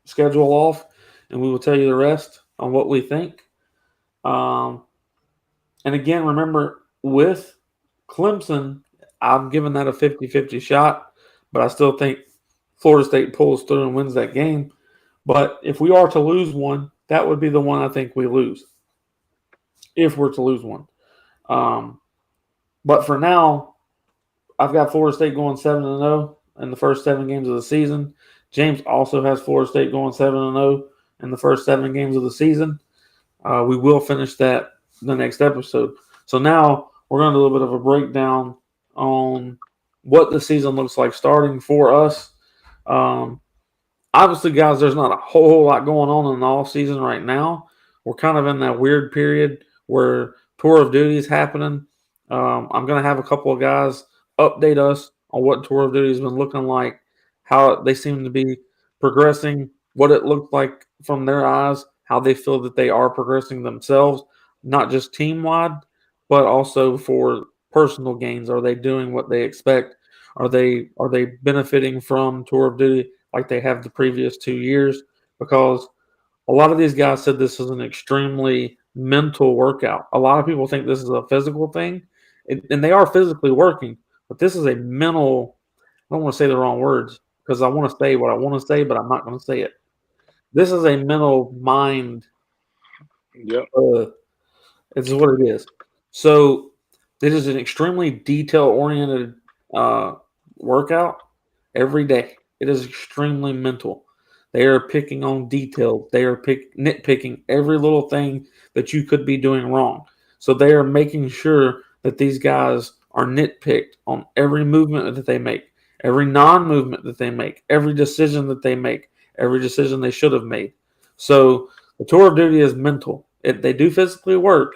Speaker 1: schedule off, and we will tell you the rest on what we think. And again, remember with Clemson, I'm giving that a 50-50 shot, but I still think Florida State pulls through and wins that game. But if we are to lose one, that would be the one I think we lose. If we're to lose one. But for now, I've got Florida State going 7-0 in the first 7 games of the season. James also has Florida State going 7-0 in the first 7 games of the season. We will finish that the next episode. So now we're going to do a little bit of a breakdown on what the season looks like starting for us. Obviously, guys, there's not a whole lot going on in the off season right now. We're kind of in that weird period where tour of duty is happening. I'm going to have a couple of guys update us on what tour of duty has been looking like, how they seem to be progressing, what it looked like from their eyes, how they feel that they are progressing themselves, not just team wide, but also for personal gains. Are they doing what they expect? Are they benefiting from tour of duty like they have the previous 2 years? Because a lot of these guys said this is an extremely mental workout. A lot of people think this is a physical thing, and they are physically working, but this is a mental. I don't want to say the wrong words because I want to say what I want to say, but I'm not going to say it. This is a mental mind.
Speaker 2: Yep.
Speaker 1: It's what it is. So it is an extremely detail oriented workout every day. It is extremely mental. They are picking on details. They are nitpicking every little thing that you could be doing wrong. So they are making sure that these guys are nitpicked on every movement that they make, every non-movement that they make, every decision that they make, every decision they should have made. So the tour of duty is mental. They do physically work,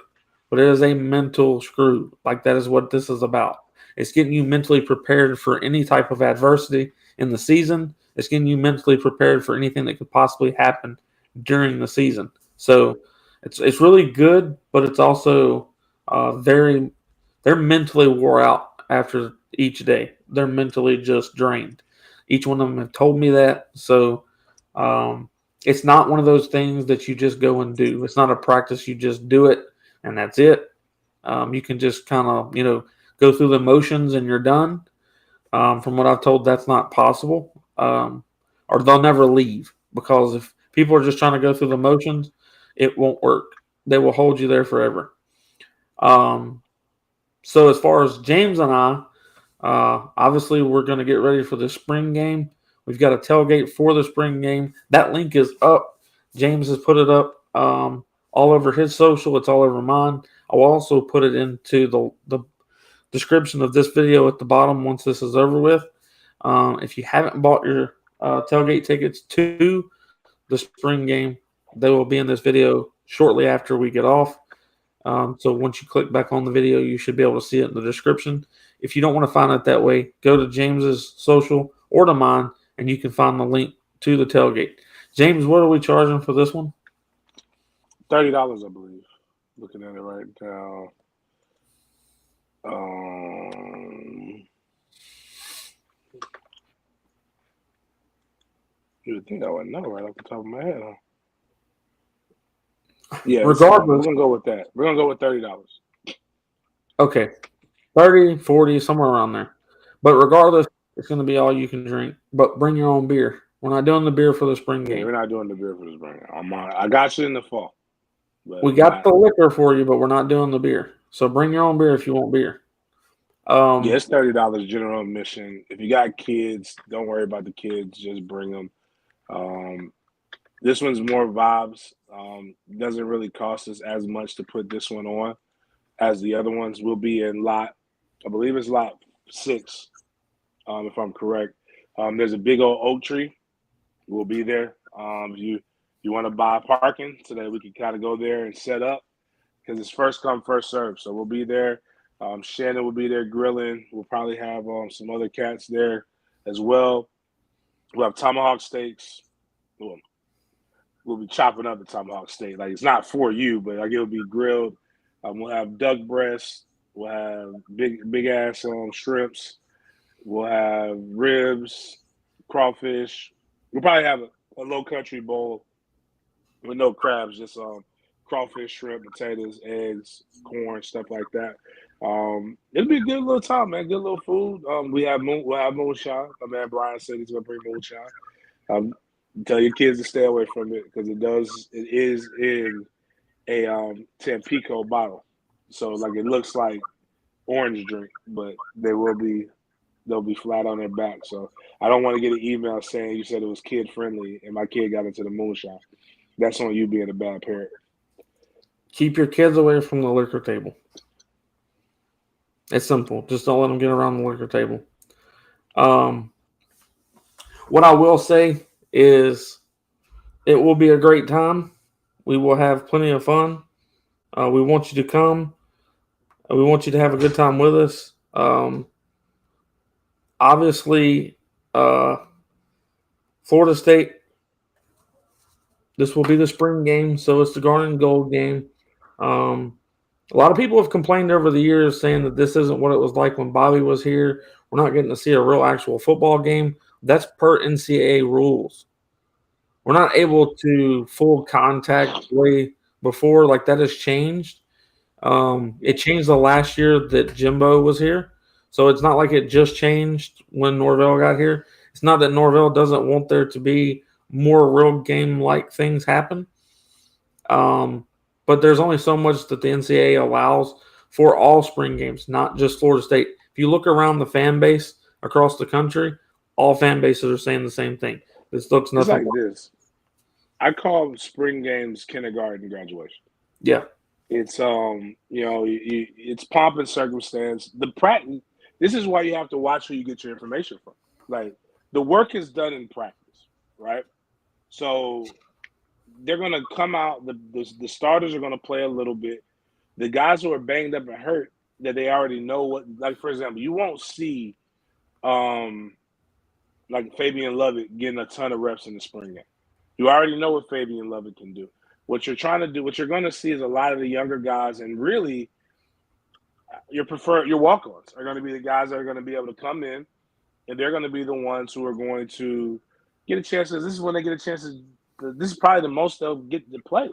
Speaker 1: but it is a mental screw. Like that is what this is about. It's getting you mentally prepared for any type of adversity in the season. It's getting you mentally prepared for anything that could possibly happen during the season. So it's really good, but it's also very they're mentally wore out after each day. They're mentally just drained. Each one of them have told me that. So it's not one of those things that you just go and do. It's not a practice. You just do it and that's it. You can just kind of, go through the motions and you're done. From what I've told, that's not possible. Or they'll never leave because if people are just trying to go through the motions, it won't work. They will hold you there forever. So as far as James and I, obviously we're going to get ready for the spring game. We've got a tailgate for the spring game. That link is up. James has put it up all over his social. It's all over mine. I'll also put it into the description of this video at the bottom once this is over with. If you haven't bought your tailgate tickets to the spring game, they will be in this video shortly after we get off. So once you click back on the video, you should be able to see it in the description. If you don't want to find it that way, go to James's social or to mine, and you can find the link to the tailgate. James, what are we charging for this one?
Speaker 2: $30, I believe. Looking at it right now. You would think I would know right off the top of my head, huh? Yeah,
Speaker 1: regardless,
Speaker 2: we're gonna go with that. We're gonna go with $30.
Speaker 1: Okay, 30, 40, somewhere around there. But regardless, it's going to be all you can drink. But bring your own beer. We're not doing the beer for the spring game.
Speaker 2: Yeah, we're not doing the beer for the spring. I got you in the fall.
Speaker 1: We got the liquor for you, but we're not doing the beer. So bring your own beer if you want beer.
Speaker 2: Yeah, it's $30 general admission. If you got kids, don't worry about the kids. Just bring them. This one's more vibes. Doesn't really cost us as much to put this one on as the other ones. We'll be in I believe it's lot 6, if I'm correct. There's a big old oak tree. We'll be there. If you want to buy parking so that we can kind of go there and set up because it's first come, first serve. So we'll be there. Shannon will be there grilling. We'll probably have some other cats there as well. We'll have tomahawk steaks. We'll be chopping up the tomahawk steak. Like it's not for you, but like it'll be grilled. We'll have duck breasts. We'll have big ass shrimps. We'll have ribs, crawfish. We'll probably have a low country bowl with no crabs, just crawfish, shrimp, potatoes, eggs, corn, stuff like that. It'll be a good little time, man. Good little food. We'll have moonshine. My man Brian said he's gonna bring moonshine. Tell your kids to stay away from it because it is in a Tampico bottle. So like it looks like orange drink, but they will be they'll be flat on their back. So I don't want to get an email saying you said it was kid friendly and my kid got into the moonshine. That's on you being a bad parent.
Speaker 1: Keep your kids away from the liquor table. It's simple. Just don't let them get around the liquor table. What I will say is it will be a great time. We will have plenty of fun. We want you to come. We want you to have a good time with us. Obviously, Florida State, this will be the spring game, so it's the Garnet and Gold game. A lot of people have complained over the years saying that this isn't what it was like when Bobby was here. We're not getting to see a real actual football game. That's per NCAA rules. We're not able to full contact way before. Like, that has changed. It changed the last year that Jimbo was here. So it's not like it just changed when Norvell got here. It's not that Norvell doesn't want there to be more real game-like things happen. But there's only so much that the NCAA allows for all spring games, not just Florida State. If you look around the fan base across the country, all fan bases are saying the same thing. This looks nothing
Speaker 2: like this. I call spring games kindergarten graduation.
Speaker 1: Yeah.
Speaker 2: It's it's pomp and circumstance. The practice. This is why you have to watch who you get your information from. Like, the work is done in practice, right? So they're gonna come out. The starters are gonna play a little bit. The guys who are banged up and hurt, that they already know what. Like, for example, you won't see, like Fabian Lovett getting a ton of reps in the spring game. You already know what Fabian Lovett can do. What you're trying to do, what you're going to see is a lot of the younger guys, and really your walk-ons are going to be the guys that are going to be able to come in, and they're going to be the ones who are going to get a chance. This is when they get a chance to. This is probably the most they'll get to play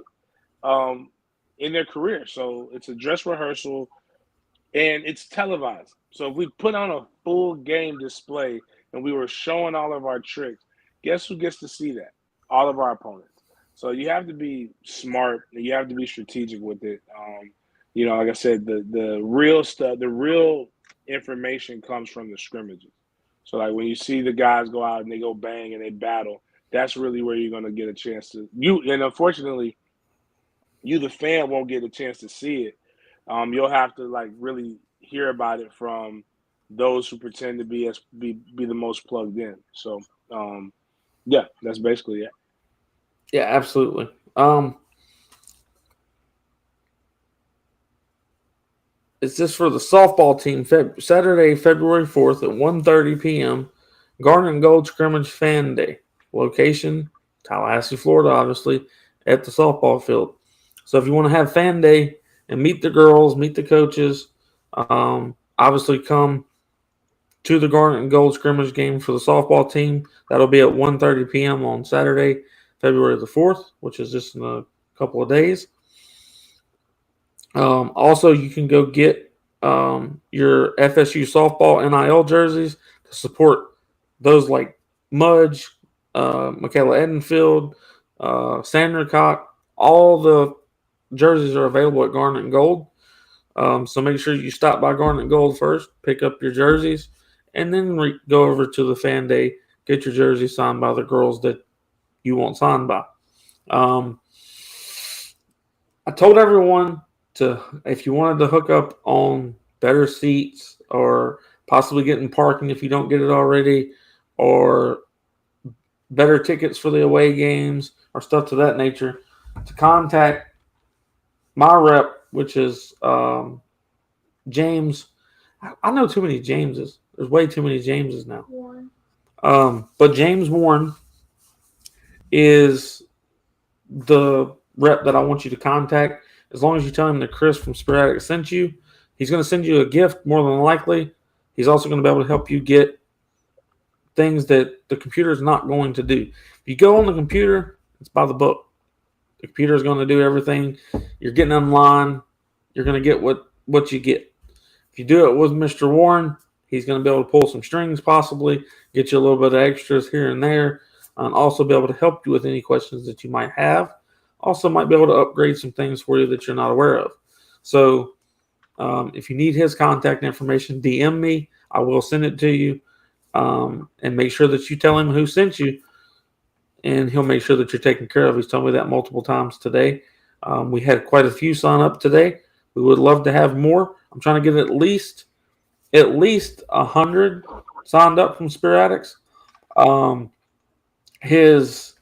Speaker 2: in their career. So it's a dress rehearsal, and it's televised. So if we put on a full game display and we were showing all of our tricks, guess who gets to see that? All of our opponents. So you have to be smart and you have to be strategic with it. Like I said, the real stuff, the real information comes from the scrimmages. So, like, when you see the guys go out and they go bang and they battle, that's really where you're going to get a chance to – and unfortunately, you, the fan, won't get a chance to see it. You'll have to, like, really hear about it from those who pretend to be the most plugged in. So, yeah, that's basically it.
Speaker 1: Yeah, absolutely. It's just for the softball team. Saturday, February 4th at 1:30 p.m. Garnet and Gold Scrimmage Fan Day. Location, Tallahassee, Florida, obviously, at the softball field. So if you want to have Fan Day and meet the girls, meet the coaches, obviously come to the Garnet and Gold Scrimmage game for the softball team. That'll be at 1:30 p.m. on Saturday, February the 4th, which is just in a couple of days. Also, you can go get your FSU softball NIL jerseys to support those like Mudge, Michaela Edenfield, Sandra Cock. All the jerseys are available at Garnet and Gold. So make sure you stop by Garnet and Gold first, pick up your jerseys, and then go over to the Fan Day, get your jersey signed by the girls that you want signed by. I told everyone if you wanted to hook up on better seats or possibly getting parking if you don't get it already, or better tickets for the away games or stuff to that nature, to contact my rep, which is James. I know too many Jameses. There's way too many Jameses now.
Speaker 3: Warren.
Speaker 1: But James Warren is the rep that I want you to contact. As long as you tell him that Chris from Sporadic sent you, he's going to send you a gift more than likely. He's also going to be able to help you get things that the computer is not going to do. If you go on the computer, it's by the book. The computer is going to do everything. You're getting online. You're going to get what you get. If you do it with Mr. Warren, he's going to be able to pull some strings possibly, get you a little bit of extras here and there, and also be able to help you with any questions that you might have. Also might be able to upgrade some things for you that you're not aware of. So if you need his contact information, DM me. I will send it to you. and make sure that you tell him who sent you, and he'll make sure that you're taken care of. He's told me that multiple times today. We had quite a few sign up today. We would love to have more. I'm trying to get at least 100 signed up from Spirit Addicts. His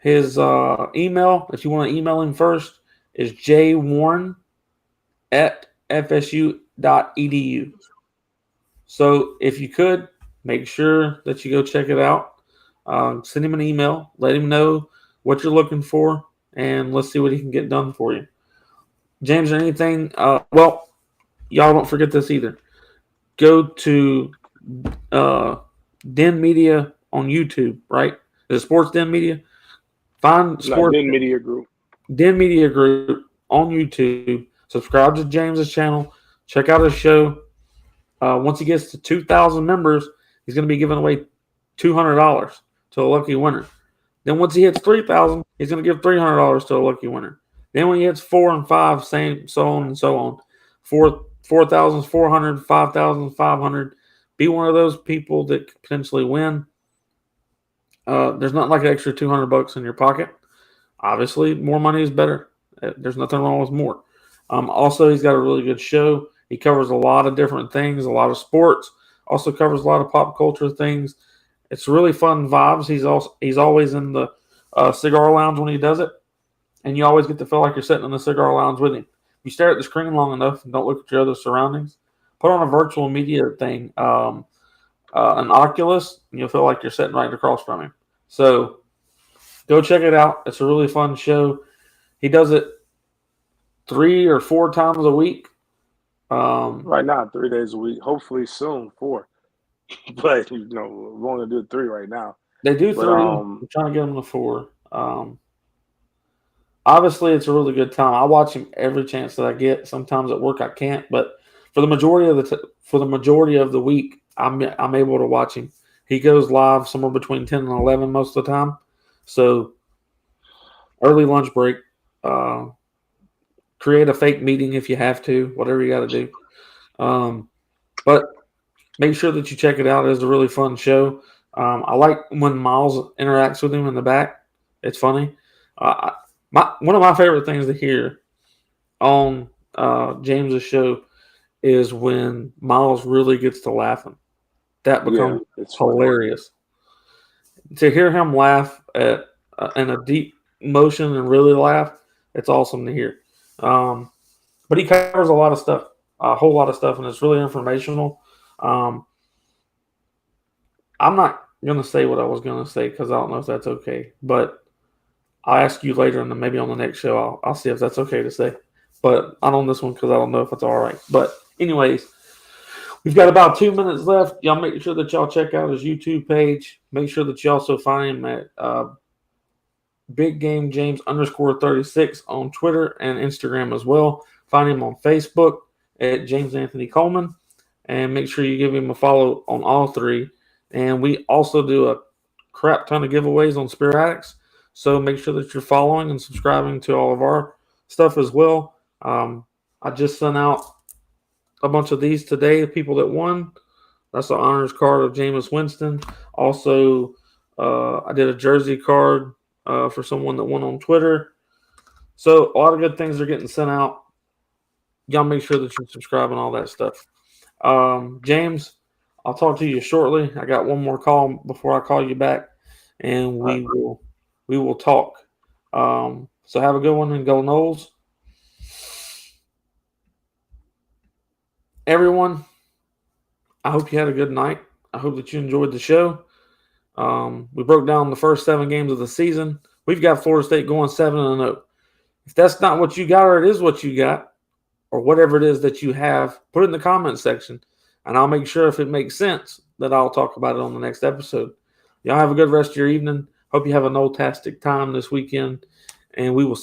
Speaker 1: email, if you want to email him first, is jwarren@fsu.edu. So if you could, make sure that you go check it out. Send him an email. Let him know what you're looking for, and let's see what he can get done for you. James, or anything? Well, y'all don't forget this either. Go to Den Media on YouTube, right? Is it Sports Den Media? Find Sports
Speaker 2: Den Media Group.
Speaker 1: Den Media Group on YouTube. Subscribe to James's channel. Check out his show. Once he gets to 2,000 members, he's going to be giving away $200 to a lucky winner. Then once he hits 3,000, he's going to give $300 to a lucky winner. Then when he hits 4 and 5, same, so on and so on. 4,400, 5,500. Be one of those people that could potentially win. There's not like an extra $200 in your pocket. Obviously, more money is better. There's nothing wrong with more. Also, he's got a really good show. He covers a lot of different things, a lot of sports. Also covers a lot of pop culture things. It's really fun vibes. He's always in the cigar lounge when he does it, and you always get to feel like you're sitting in the cigar lounge with him. If you stare at the screen long enough and don't look at your other surroundings, put on a virtual media thing, an Oculus, and you'll feel like you're sitting right across from him. So go check it out. It's a really fun show. He does it 3 or 4 times a week.
Speaker 2: Right now, 3 days a week. Hopefully soon 4. But we're only do 3 right now.
Speaker 1: They do 3. I'm trying to get them to 4. Obviously, it's a really good time. I watch him every chance that I get. Sometimes at work I can't, but for the majority of the week, I'm able to watch him. He goes live somewhere between 10 and 11 most of the time. So early lunch break. Create a fake meeting if you have to, whatever you got to do. But make sure that you check it out. It's a really fun show. I like when Miles interacts with him in the back. It's funny. One of my favorite things to hear on James's show is when Miles really gets to laughing. That becomes hilarious. Funny. To hear him laugh in a deep motion and really laugh, it's awesome to hear. But he covers a lot of stuff, a whole lot of stuff, and it's really informational. I'm not going to say what I was going to say because I don't know if that's okay. But I'll ask you later, and then maybe on the next show, I'll see if that's okay to say. But not on this one because I don't know if it's all right. But anyways, we've got about 2 minutes left. Y'all make sure that y'all check out his YouTube page. Make sure that you also find him at Big Game James _36 on Twitter and Instagram as well. Find him on Facebook at James Anthony Coleman, and make sure you give him a follow on all 3. And we also do a crap ton of giveaways on Spirit Addicts, so make sure that you're following and subscribing to all of our stuff as well. I just sent out a bunch of these today. The people that won, that's the honors card of Jameis Winston. Also, I did a jersey card for someone that won on Twitter. So a lot of good things are getting sent out. Y'all make sure that you subscribe and all that stuff. James, I'll talk to you shortly. I got one more call before I call you back, and we will talk. So have a good one and go Noles. Everyone, I hope you had a good night. I hope that you enjoyed the show. We broke down the first 7 games of the season. We've got Florida State going 7-0. If that's not what you got, or it is what you got, or whatever it is that you have, put it in the comment section, and I'll make sure if it makes sense that I'll talk about it on the next episode. Y'all have a good rest of your evening. Hope you have an old-tastic time this weekend, and we will see